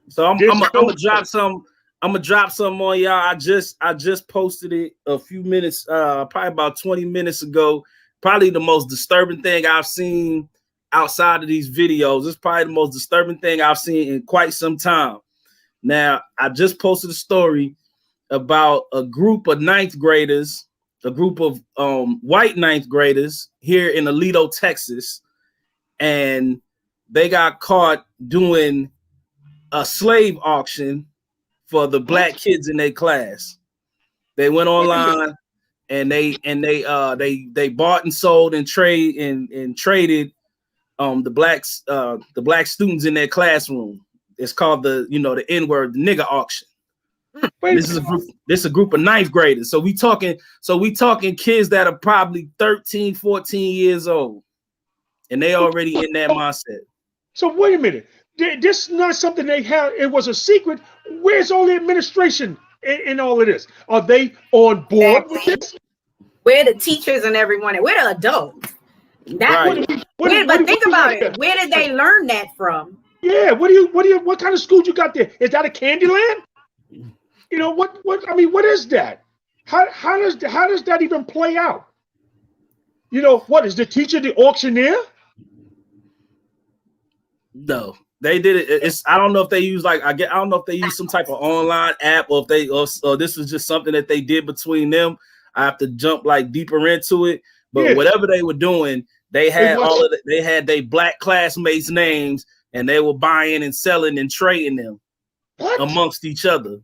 So I'm gonna drop some. I'm gonna drop something on y'all. I just posted it a few minutes, probably about 20 minutes ago. Probably the most disturbing thing I've seen outside of these videos. It's probably the most disturbing thing I've seen in quite some time. Now, I just posted a story about a group of ninth graders, a group of white ninth graders here in Toledo, Texas, and they got caught doing a slave auction for the black kids in their class. They went online and they bought and sold and traded the black students in their classroom. It's called the N-word, the nigga auction. This is a group of ninth graders. So we talking kids that are probably 13, 14 years old, and they already in that mindset. So wait a minute. This is not something they had. It was a secret. Where's all the administration in all of this? Are they on board with this? Where the teachers and everyone? Where the adults? But think about it. Where did they learn that from? Yeah. What kind of school you got there? Is that a Candyland? What is that? How does that even play out? What is the teacher the auctioneer? No. They did it. I don't know if they use I don't know if they use some type of online app or this was just something that they did between them. I have to jump deeper into it. But whatever they were doing, they had they had their black classmates' names, and they were buying and selling and trading them amongst each other.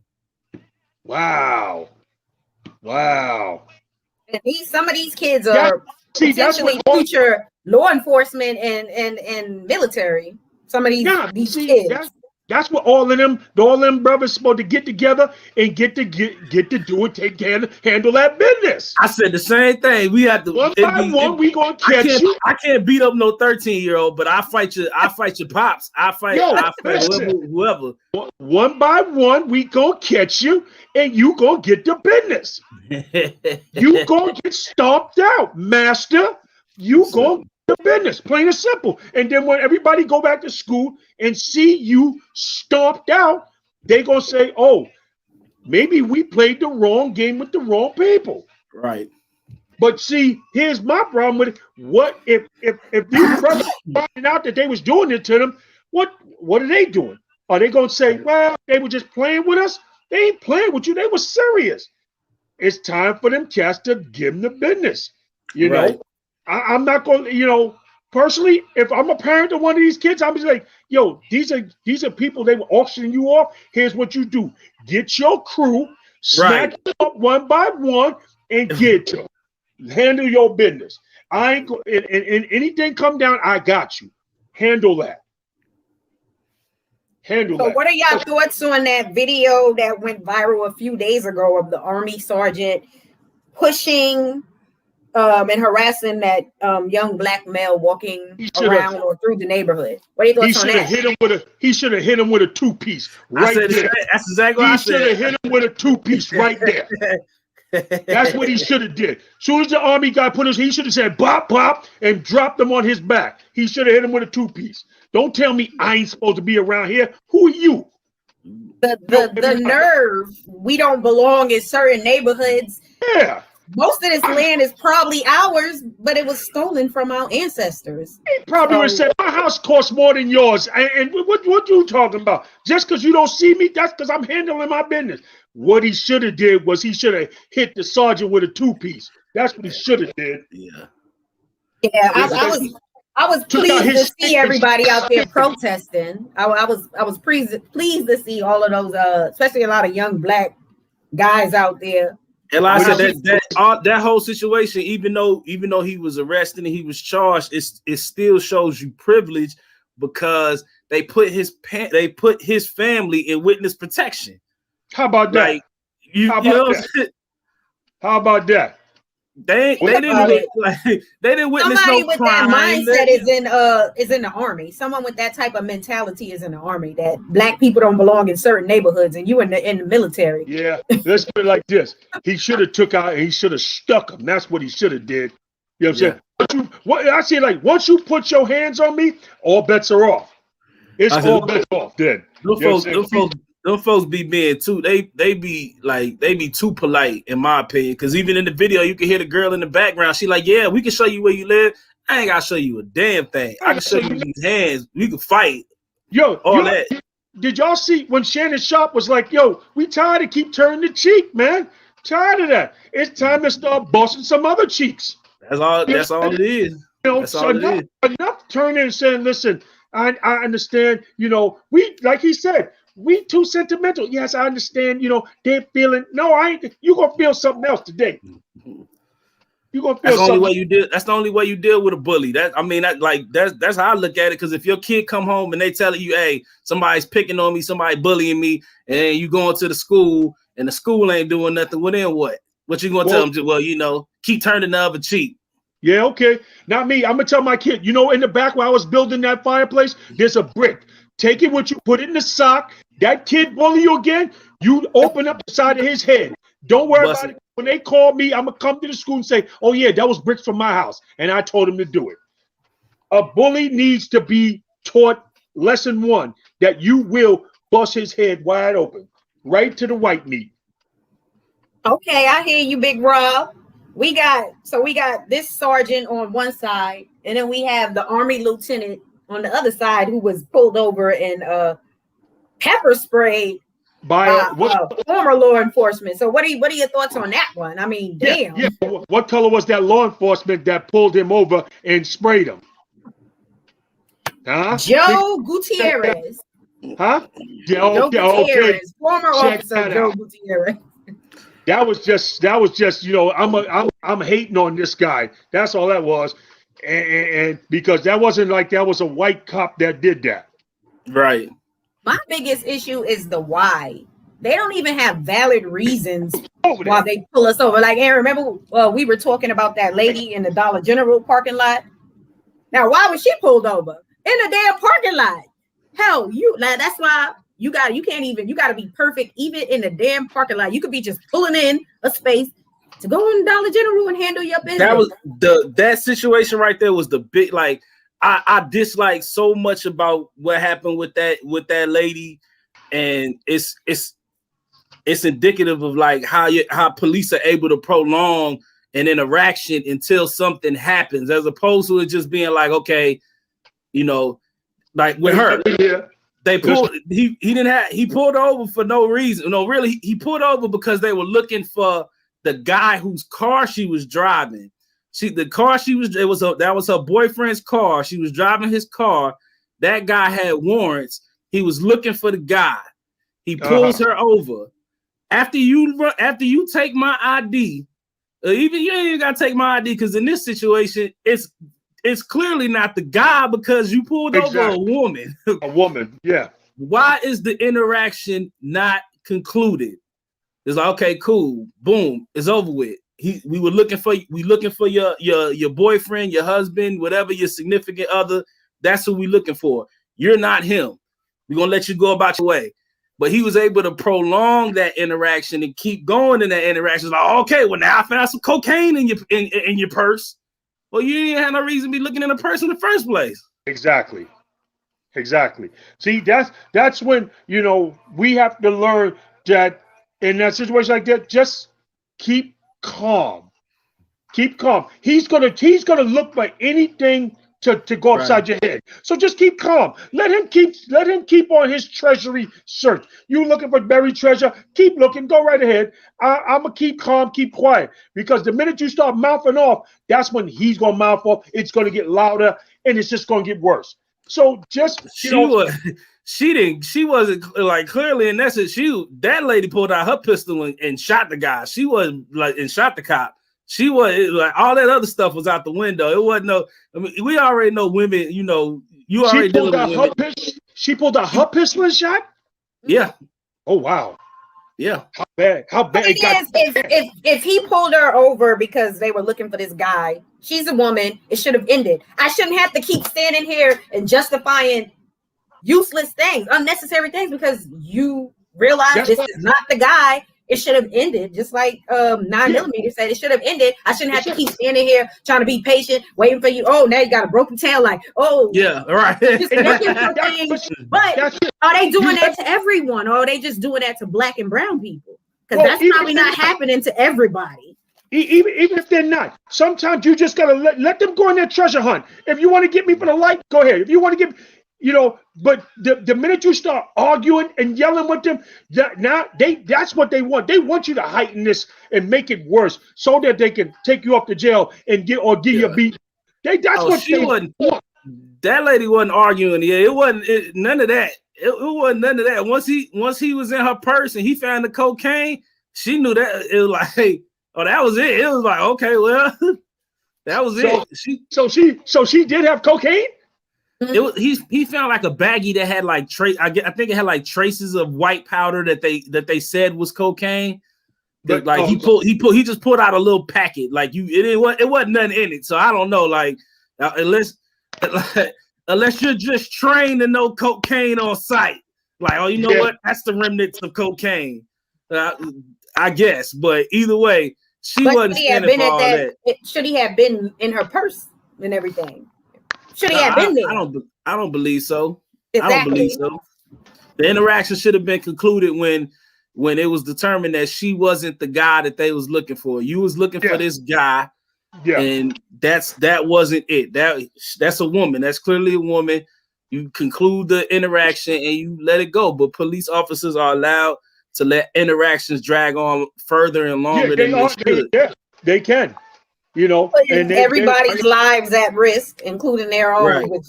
Wow. And some of these kids are potentially future law enforcement and military. Some of these kids. That's what all of them brothers supposed to get together and get to do it, handle that business. I said the same thing. We have to one by one. We gonna catch you. I can't beat up no 13-year-old, but I fight your pops. I fight whoever. One by one, we gonna catch you, and you gonna get the business. You gonna get stomped out, master. You gonna the business, plain and simple. And then when everybody go back to school and see you stomped out, they gonna say, "Oh, maybe we played the wrong game with the wrong people." Right. But see, here's my problem with it. What if these brothers finding out that they was doing it to them? What are they doing? Are they gonna say, "Well, they were just playing with us"? They ain't playing with you. They were serious. It's time for them cats to give them the business. Right. I'm not going to, personally, if I'm a parent of one of these kids, I'm just like, yo, these are people, they were auctioning you off. Here's what you do. Get your crew, snatch them up one by one, and get to them. Handle your business. I ain't and anything come down, I got you. Handle that. So what are y'all thoughts on that video that went viral a few days ago of the Army sergeant pushing and harassing that young black male walking around or through the neighborhood. What are your thoughts on that? He should have hit him with a 2-piece right there. That's exactly what I said. He should have hit him with a 2-piece right there. That's what he should have did. Soon as the army guy he should have said bop bop and dropped him on his back. He should have hit him with a 2-piece. Don't tell me I ain't supposed to be around here. Who are you? The nerve. We don't belong in certain neighborhoods. Yeah. Most of this land is probably ours, but it was stolen from our ancestors. He probably would have said, my house costs more than yours. And what you talking about? Just because you don't see me, that's because I'm handling my business. What he should have did was he should have hit the sergeant with a 2-piece. That's what he should have did. Yeah. Yeah, I was pleased to see everybody out there protesting. I was pleased to see all of those, especially a lot of young black guys out there. And like I said, that whole situation, even though he was arrested and he was charged, it still shows you privilege because they put his family in witness protection. How about that? Like, How about that? They didn't witness somebody no with crime. That mindset is in the army. Someone with that type of mentality is in the army. That black people don't belong in certain neighborhoods, and you in the military. Yeah, let's put it like this: he should have took out and he should have stuck him. That's what he should have did. You know what I'm saying? What I say, like once you put your hands on me, all bets are off. It's all bets off. Then them folks be being too. They be too polite, in my opinion. Because even in the video, you can hear the girl in the background. She like, yeah, we can show you where you live. I ain't gotta show you a damn thing. I can show you these hands. We can fight. That. Did y'all see when Shannon Sharp was like, yo, we tired of keep turning the cheek, man. Tired of that. It's time to start busting some other cheeks. That's all it is. That's all it is. Enough turning and saying, listen, I understand, we, like he said, we too sentimental. Yes, I understand, they're feeling, no, I ain't, you gonna feel something else today. You gonna feel that's the only way you deal. That's the only way you deal with a bully. That's how I look at it. Because if your kid come home and they telling you, hey, somebody's picking on me, somebody bullying me, and you going to the school and the school ain't doing nothing, well then what? What you gonna tell them? Well, keep turning the other cheek. Yeah, okay. Not me. I'm gonna tell my kid, in the back where I was building that fireplace, there's a brick. Take it with you, put it in the sock. That kid bully you again, you open up the side of his head. Don't worry about it. When they call me, I'm gonna come to the school and say, oh yeah, that was bricks from my house. And I told him to do it. A bully needs to be taught lesson 1 that you will bust his head wide open, right to the white meat. Okay, I hear you, Big Rob. We got this sergeant on one side, and then we have the Army lieutenant on the other side who was pulled over and pepper sprayed by former law enforcement. So what are your thoughts on that one? I mean, damn. Yeah. What color was that law enforcement that pulled him over and sprayed him? Huh? Joe Gutierrez. Huh? Joe Gutierrez, former officer Joe Gutierrez. That was just I'm hating on this guy. That's all that was. And because that wasn't like that was a white cop that did that. Right. My biggest issue is the why. They don't even have valid reasons why they pull us over. Like, Aaron, remember we were talking about that lady in the Dollar General parking lot? Now, why was she pulled over in the damn parking lot? Hell, that's why you got to be perfect even in the damn parking lot. You could be just pulling in a space to go in Dollar General and handle your business. That was that situation right there was the big, like, I dislike so much about what happened with that lady, and it's indicative of like how police are able to prolong an interaction until something happens, as opposed to it just being like, okay, like with her, they pulled he pulled over for no reason. No, really, he pulled over because they were looking for the guy whose car she was driving. That was her boyfriend's car. She was driving his car. That guy had warrants. He was looking for the guy. He pulls her over. After you take my ID, even you ain't even gotta take my ID, because in this situation, it's clearly not the guy because you pulled over a woman. A woman, yeah. Why is the interaction not concluded? It's like, okay, cool, boom, it's over with. we looking for your boyfriend, your husband, whatever, your significant other. That's who we looking for. You're not him. We're gonna let you go about your way. But he was able to prolong that interaction and keep going in that interaction. It's like, okay, well, now I found some cocaine in your purse. Well, you didn't have no reason to be looking in the purse in the first place. Exactly. See, that's when, you know, we have to learn that in that situation like that, just keep calm. Keep calm. He's gonna look for anything to go upside your head. So just keep calm. Let him keep on his treasury search. You looking for buried treasure? Keep looking. Go right ahead. I'm gonna keep calm, keep quiet, because the minute you start mouthing off, that's when he's gonna mouth off. It's gonna get louder, and it's just gonna get worse. So just she wasn't like, clearly in essence, that lady pulled out her pistol and shot the guy. She wasn't like, and shot the cop. She was like, all that other stuff was out the window. It wasn't no. I mean, we already know women. You know, you already dealing with women. She pulled out her pistol and shot. Yeah. Oh wow. Yeah. How bad? If he pulled her over because they were looking for this guy, she's a woman. It should have ended. I shouldn't have to keep standing here and justifying useless things, unnecessary things, because you realize this is not the guy. It should have ended, just like 9mm said. It should have ended. I shouldn't have to keep standing here trying to be patient, waiting for you. Oh, now you got a broken tail light. Oh, yeah, right. Just looking for things. But are they doing that to everyone, or are they just doing that to Black and brown people? Because that's probably not happening to everybody. Even if they're not, sometimes you just gotta let them go on their treasure hunt. If you want to get me for the light, go ahead. If you want to get, you know, but the minute you start arguing and yelling with them, that's what they want. They want you to heighten this and make it worse, so that they can take you off to jail and give you a beat. That's what she want. That lady wasn't arguing. Yeah, it wasn't none of that. It wasn't none of that. Once he was in her purse and he found the cocaine, she knew that it was like, hey, oh, that was it. It was like, okay, well, that was it. So she did have cocaine. It was he found like a baggie that had like I think it had like traces of white powder that they said was cocaine. But like he just pulled out a little packet. Like it wasn't nothing in it. So I don't know. Like unless you're just trained to know cocaine on sight. Like, oh, you know what? That's the remnants of cocaine. I guess. But either way, she wasn't standing for all that. Should he have been in her purse and everything? Should he have been there? I don't believe so. Exactly. I don't believe so. The interaction should have been concluded when it was determined that she wasn't the guy that they was looking for. You was looking for this guy, and that wasn't it. That's a woman. That's clearly a woman. You conclude the interaction and you let it go. But police officers are allowed to let interactions drag on further and longer than they should. They can. You know, and everybody's lives at risk, including their own. Right. Which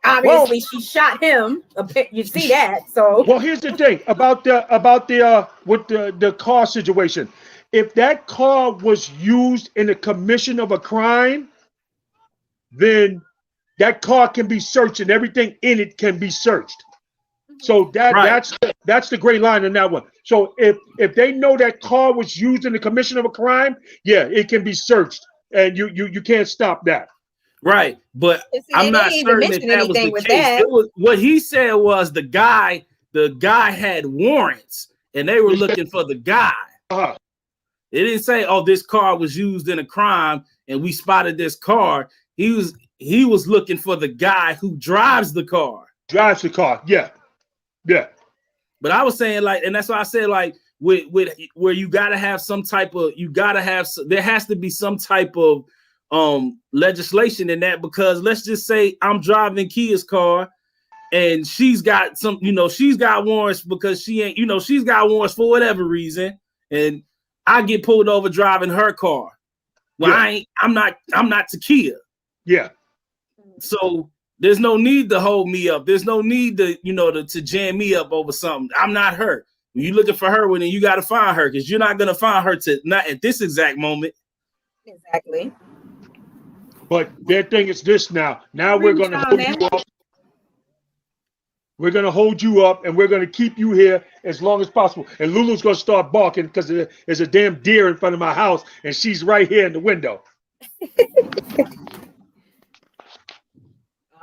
obviously she shot him. You see that? So well, here's the thing about the car situation. If that car was used in the commission of a crime, then that car can be searched and everything in it can be searched. So that's the gray line in that one. So if they know that car was used in the commission of a crime, it can be searched, and you can't stop that. Right, but I'm not certain if that was the case. What he said was the guy had warrants, and they were looking for the guy. Uh-huh. They didn't say, "Oh, this car was used in a crime, and we spotted this car." He was looking for the guy who drives the car. Drives the car, yeah. But I was saying, like, and that's why I said, like, with where you gotta have some type of, there has to be some type of legislation in that, because let's just say I'm driving Kia's car and she's got she's got warrants because she ain't, she's got warrants for whatever reason, and I get pulled over driving her car. Well, I'm not Takia. Yeah. So there's no need to hold me up. There's no need to, to jam me up over something. I'm not her. When you're looking for her, then you got to find her, because you're not going to find her not at this exact moment. Exactly. But their thing is this now. Now we're going to hold you up. We're going to hold you up, and we're going to keep you here as long as possible. And Lulu's going to start barking because there's a damn deer in front of my house, and she's right here in the window.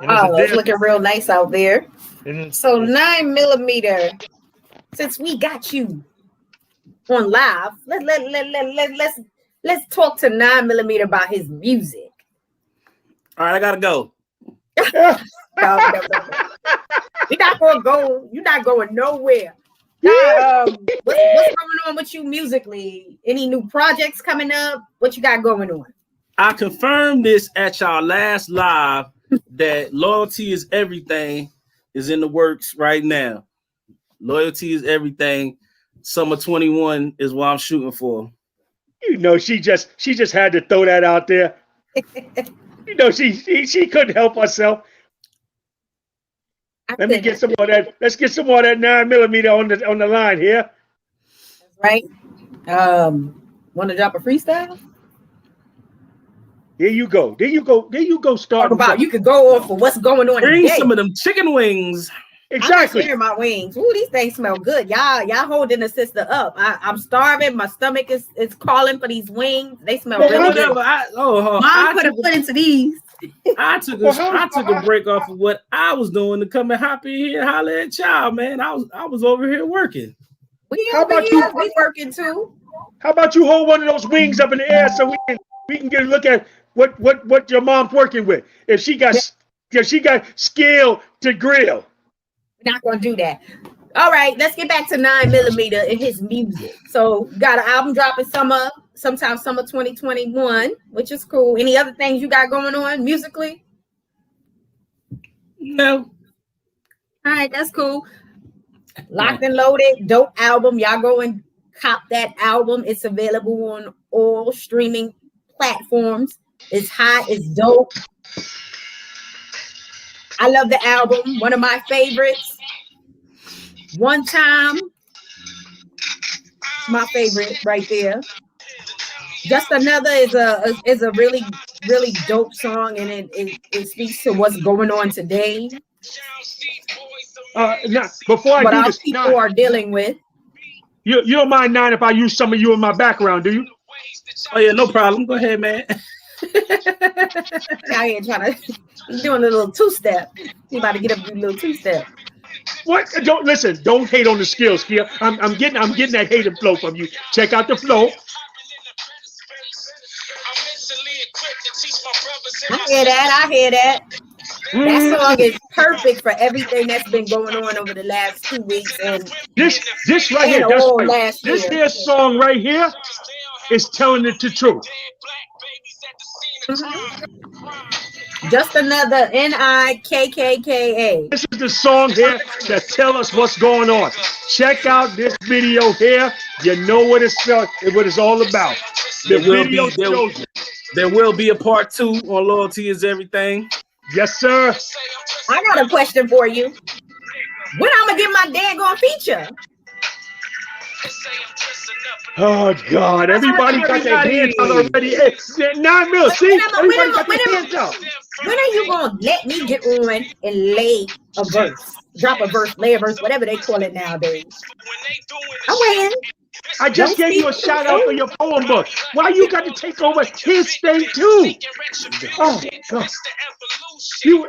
Oh, it's looking real nice out there. So 9mm, since we got you on live, let's talk to 9mm about his music. All right, I gotta go. No. You're not gonna go. You're not going nowhere. What's going on with you musically? Any new projects coming up? What you got going on? I confirmed this at y'all last live that Loyalty is Everything is in the works right now. Loyalty is Everything. Summer 21 is what I'm shooting for. You know, she just had to throw that out there. You know, she couldn't help herself. Let me get some more of that. Let's get some more of that 9mm on the line here. Right. Want to drop a freestyle? There you go. Start about you could go off for what's going on. Bring some of them chicken wings. Exactly. I'm my wings. Ooh, these things smell good. Y'all holding the sister up. I'm starving. My stomach is calling for these wings. They smell really good. Mom could have put into these. I took a break off of what I was doing to come and hop in here and holler at y'all, man. I was over here working. We working too. How about you hold one of those wings up in the air so we can get a look at what your mom's working with? If she got skill to grill. We're not gonna do that. All right, let's get back to 9mm and his music. So got an album dropping sometime summer 2021, which is cool. Any other things you got going on musically? No. All right, that's cool. Locked and Loaded, dope album. Y'all go and cop that album. It's available on all streaming platforms. It's hot, it's dope. I love the album. One of my favorites. One Time. My favorite right there. Just Another is a really, really dope song, and it speaks to what's going on today. Now, before I what do our this, people are dealing with. You don't mind, Nine, if I use some of you in my background, do you? Oh yeah, no problem. Go ahead, man. I ain't trying to. He's doing a little two-step. He about to get up and do a little two-step. What? Don't listen. Don't hate on the skills here. I'm getting that hated flow from you. Check out the flow. I hear that. That song is perfect for everything that's been going on over the last 2 weeks. And this right here, this here song right here is telling it the truth. Just Another, Nikka. This is the song here that tell us what's going on. Check out this video here. You know what it's all about. There will be a part 2 on Loyalty is Everything. Yes, sir. I got a question for you. When I'm gonna get my daggone feature? Oh God! Everybody got their hands out already. Hey, 9mm. See, everybody got their hands out. When are you gonna let me get on and lay a verse, drop a verse, lay a verse, whatever they call it nowadays? I'm waiting. I just gave you a shout out for your poem book. Why you got to take over his thing too? Oh God! You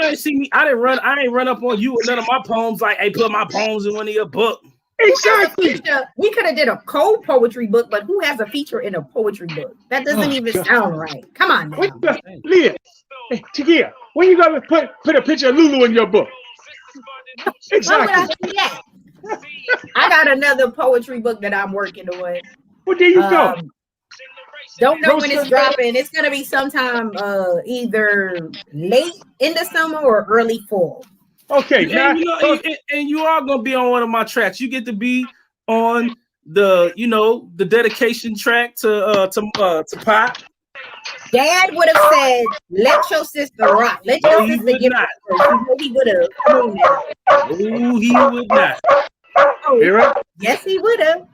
ain't see me. I ain't run up on you with none of my poems. Like, hey, put my poems in one of your books. Exactly. We could have did a cold poetry book, but who has a feature in a poetry book? That doesn't even sound right. Come on now. Leah, hey, Takia, when you gonna put a picture of Lulu in your book? Exactly. I got another poetry book that I'm working on. Well, there you go. Don't know when it's dropping. It's gonna be sometime either late in the summer or early fall. Okay, and you are gonna be on one of my tracks. You get to be on the dedication track to Pop. Dad would have said, "Let your sister rock. Let your sister give it." He would have. Oh, he would not. Oh, yes, he would have.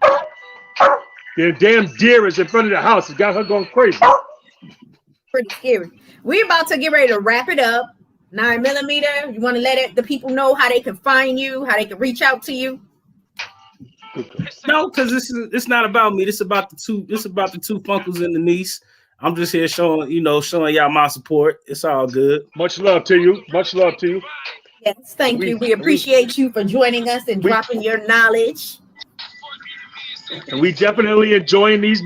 The damn deer is in front of the house. It got her going crazy. Pretty scary. We're about to get ready to wrap it up. 9mm. You want to let the people know how they can find you, how they can reach out to you? No, because it's not about me. It's about the two. It's about the two Funkles and the niece. I'm just here showing y'all my support. It's all good. Much love to you. Much love to you. Yes, thank you. We appreciate you for joining us and dropping your knowledge. And we definitely enjoying these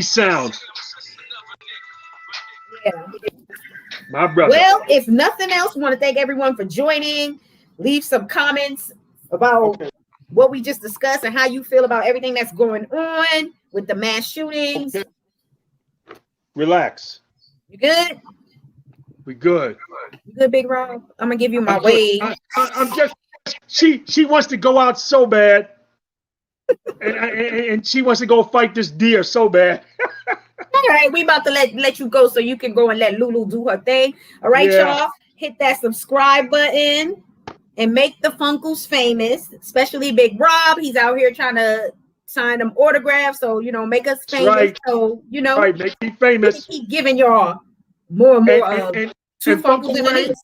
sounds. Yeah. My brother. Well, if nothing else, we want to thank everyone for joining. Leave some comments about what we just discussed and how you feel about everything that's going on with the mass shootings. Relax. You good? We good. You good, Big Rob? I'm gonna give you my wave. I'm just. She wants to go out so bad, and she wants to go fight this deer so bad. All right, we about to let you go so you can go and let Lulu do her thing. All right, y'all, hit that subscribe button and make the Funkles famous, especially Big Rob. He's out here trying to sign them autographs, so make us famous. Right. So make me famous. Keep giving y'all more and more and Funkles in the list.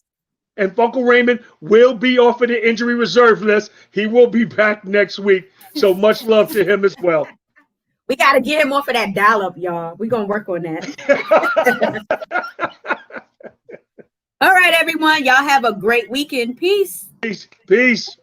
And Funkle Raymond will be off of the injury reserve list. He will be back next week. So much love to him as well. We got to get him off of that dial-up, y'all. We're going to work on that. All right, everyone. Y'all have a great weekend. Peace. Peace.